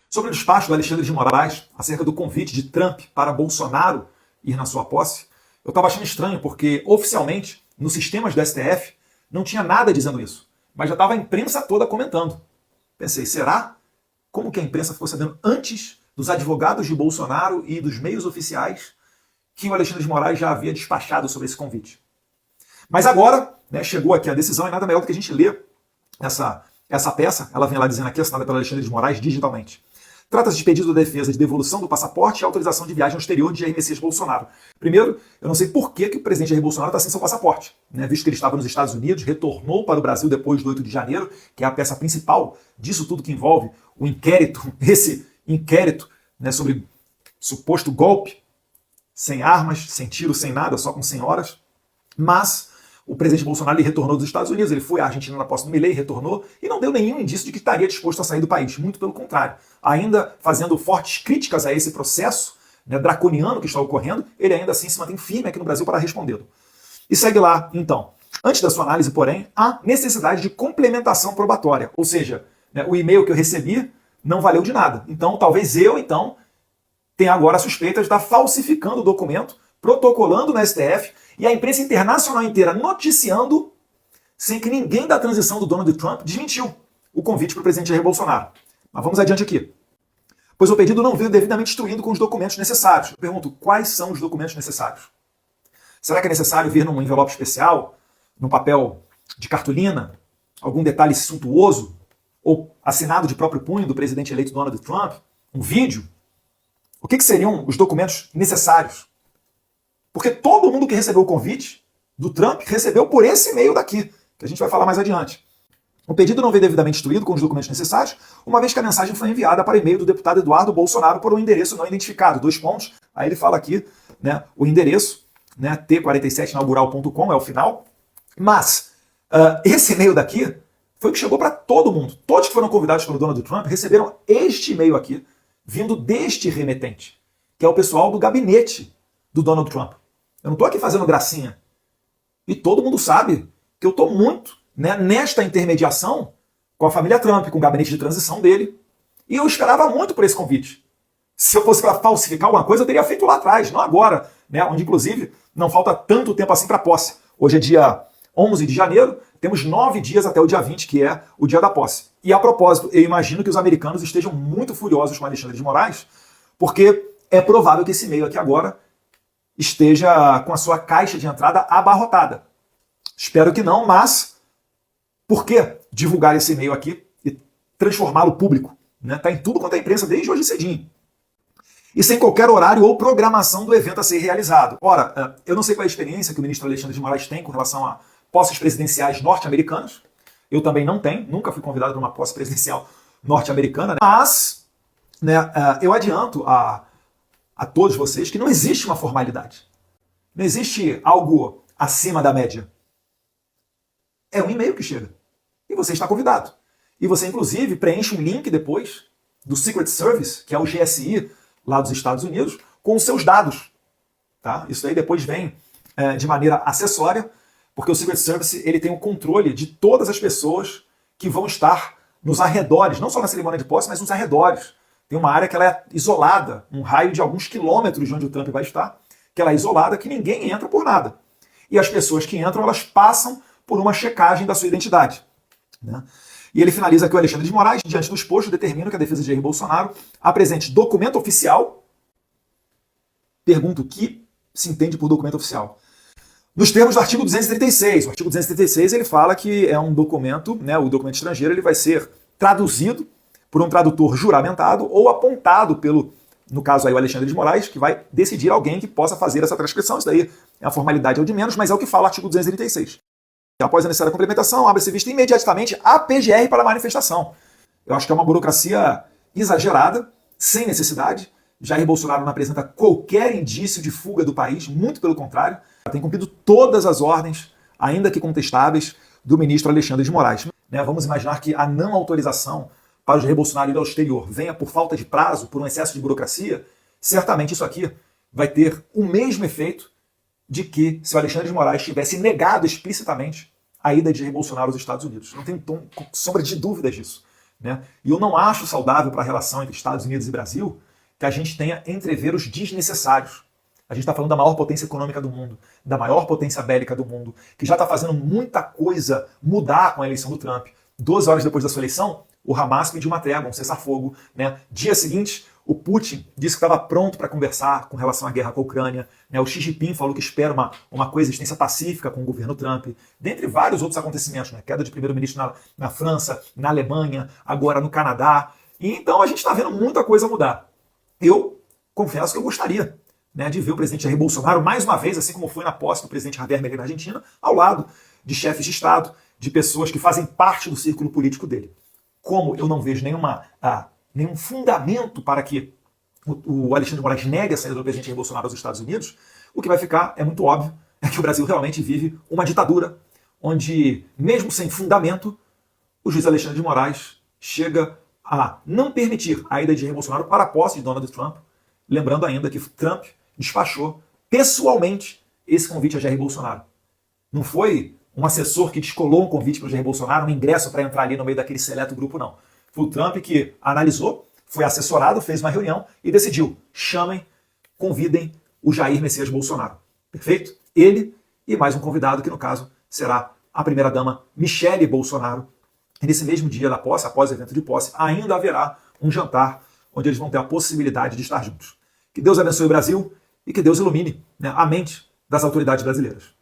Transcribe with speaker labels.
Speaker 1: Sobre o despacho do Alexandre de Moraes acerca do convite de Trump para Bolsonaro ir na sua posse, eu estava achando estranho porque, oficialmente, nos sistemas do STF, não tinha nada dizendo isso. Mas já estava a imprensa toda comentando. Pensei, será? Como que a imprensa ficou sabendo antes dos advogados de Bolsonaro e dos meios oficiais que o Alexandre de Moraes já havia despachado sobre esse convite? Mas agora, né, chegou aqui a decisão e nada melhor do que a gente ler essa peça. Ela vem lá dizendo aqui, assinada pelo Alexandre de Moraes digitalmente. Trata-se de pedido da defesa de devolução do passaporte e autorização de viagem ao exterior de Jair Messias Bolsonaro. Primeiro, eu não sei por que o presidente Jair Bolsonaro está sem seu passaporte, né? Visto que ele estava nos Estados Unidos, retornou para o Brasil depois do 8 de janeiro, que é a peça principal disso tudo que envolve o inquérito, esse inquérito, né, sobre suposto golpe, sem armas, sem tiro, sem nada, só com senhoras. Mas o presidente Bolsonaro ele retornou dos Estados Unidos, ele foi à Argentina na posse do Milei, retornou e não deu nenhum indício de que estaria disposto a sair do país. Muito pelo contrário. Ainda fazendo fortes críticas a esse processo, né, draconiano que está ocorrendo, ele ainda assim se mantém firme aqui no Brasil para respondê-lo. E segue lá, então. Antes da sua análise, porém, há necessidade de complementação probatória. Ou seja, né, o e-mail que eu recebi não valeu de nada. Então, talvez eu, tenha agora suspeitas de estar falsificando o documento, protocolando no STF, e a imprensa internacional inteira noticiando, sem que ninguém da transição do Donald Trump desmentiu o convite para o presidente Jair Bolsonaro. Mas vamos adiante aqui. Pois o pedido não veio devidamente instruído com os documentos necessários. Eu pergunto, quais são os documentos necessários? Será que é necessário vir num envelope especial, num papel de cartolina, algum detalhe suntuoso, ou assinado de próprio punho do presidente eleito Donald Trump? Um vídeo? O que seriam os documentos necessários? Porque todo mundo que recebeu o convite do Trump recebeu por esse e-mail daqui, que a gente vai falar mais adiante. O pedido não veio devidamente instruído com os documentos necessários, uma vez que a mensagem foi enviada para e-mail do deputado Eduardo Bolsonaro por um endereço não identificado. 2 pontos. Aí ele fala aqui, né, o endereço, né, t47inaugural.com é o final. Mas esse e-mail daqui foi o que chegou para todo mundo. Todos que foram convidados pelo Donald Trump receberam este e-mail aqui, vindo deste remetente, que é o pessoal do gabinete do Donald Trump. Eu não estou aqui fazendo gracinha. E todo mundo sabe que eu estou muito, né, nesta intermediação com a família Trump, com o gabinete de transição dele. E eu esperava muito por esse convite. Se eu fosse para falsificar alguma coisa, eu teria feito lá atrás, não agora, né, onde inclusive não falta tanto tempo assim para a posse. Hoje é dia 11 de janeiro, temos 9 dias até o dia 20, que é o dia da posse. E a propósito, eu imagino que os americanos estejam muito furiosos com Alexandre de Moraes, porque é provável que esse e-mail aqui agora esteja com a sua caixa de entrada abarrotada. Espero que não, mas por que divulgar esse e-mail aqui e transformá-lo público? Está em tudo quanto é imprensa desde hoje cedinho. E sem qualquer horário ou programação do evento a ser realizado. Ora, eu não sei qual é a experiência que o ministro Alexandre de Moraes tem com relação a posses presidenciais norte-americanas. Eu também não tenho, nunca fui convidado para uma posse presidencial norte-americana. Mas, né, eu adianto a todos vocês que não existe uma formalidade. Não existe algo acima da média. É um e-mail que chega. E você está convidado. E você, inclusive, preenche um link depois do Secret Service, que é o GSI lá dos Estados Unidos, com os seus dados. Tá? Isso aí depois vem de maneira acessória, porque o Secret Service ele tem o controle de todas as pessoas que vão estar nos arredores, não só na cerimônia de posse, mas nos arredores. Tem uma área que ela é isolada, um raio de alguns quilômetros de onde o Trump vai estar, que ela é isolada, que ninguém entra por nada. E as pessoas que entram, elas passam por uma checagem da sua identidade. Né? E ele finaliza que o Alexandre de Moraes, diante do exposto, determina que a defesa de Jair Bolsonaro apresente documento oficial. Pergunto o que se entende por documento oficial. Nos termos do artigo 236. O artigo 236 ele fala que é um documento, né, o documento estrangeiro, ele vai ser traduzido por um tradutor juramentado ou apontado pelo, no caso aí o Alexandre de Moraes, que vai decidir alguém que possa fazer essa transcrição. Isso daí é a formalidade, é o de menos, mas é o que fala o artigo 236. Após a necessária complementação, abre-se vista imediatamente a PGR para a manifestação. Eu acho que é uma burocracia exagerada, sem necessidade. Jair Bolsonaro não apresenta qualquer indício de fuga do país, muito pelo contrário. Tem cumprido todas as ordens, ainda que contestáveis, do ministro Alexandre de Moraes. Vamos imaginar que a não autorização para o Jair Bolsonaro ir ao exterior venha por falta de prazo, por um excesso de burocracia. Certamente isso aqui vai ter o mesmo efeito de que se o Alexandre de Moraes tivesse negado explicitamente a ida de Jair Bolsonaro aos Estados Unidos. Não tem sombra de dúvidas disso. né? E eu não acho saudável para a relação entre Estados Unidos e Brasil que a gente tenha entreveros desnecessários. A gente está falando da maior potência econômica do mundo, da maior potência bélica do mundo, que já está fazendo muita coisa mudar com a eleição do Trump. 12 horas depois da sua eleição, o Hamas pediu uma trégua, um cessar-fogo, né? Dia seguinte, o Putin disse que estava pronto para conversar com relação à guerra com a Ucrânia. Né? O Xi Jinping falou que espera uma coexistência pacífica com o governo Trump. Dentre vários outros acontecimentos, né? Queda de primeiro-ministro na França, na Alemanha, agora no Canadá. E então a gente está vendo muita coisa mudar. Eu confesso que eu gostaria, né, de ver o presidente Jair Bolsonaro, mais uma vez, assim como foi na posse do presidente Javier Milei na Argentina, ao lado de chefes de Estado, de pessoas que fazem parte do círculo político dele. Como eu não vejo nenhum fundamento para que o Alexandre de Moraes negue a saída do presidente Jair Bolsonaro aos Estados Unidos, o que vai ficar, é muito óbvio, é que o Brasil realmente vive uma ditadura, onde, mesmo sem fundamento, o juiz Alexandre de Moraes chega a não permitir a ida de Jair Bolsonaro para a posse de Donald Trump, lembrando ainda que Trump despachou pessoalmente esse convite a Jair Bolsonaro. Não foi um assessor que descolou um convite para o Jair Bolsonaro, um ingresso para entrar ali no meio daquele seleto grupo, não. Foi o Trump que analisou, foi assessorado, fez uma reunião e decidiu: chamem, convidem o Jair Messias Bolsonaro. Perfeito? Ele e mais um convidado, que no caso será a primeira-dama Michele Bolsonaro. E nesse mesmo dia da posse, após o evento de posse, ainda haverá um jantar onde eles vão ter a possibilidade de estar juntos. Que Deus abençoe o Brasil e que Deus ilumine, né, a mente das autoridades brasileiras.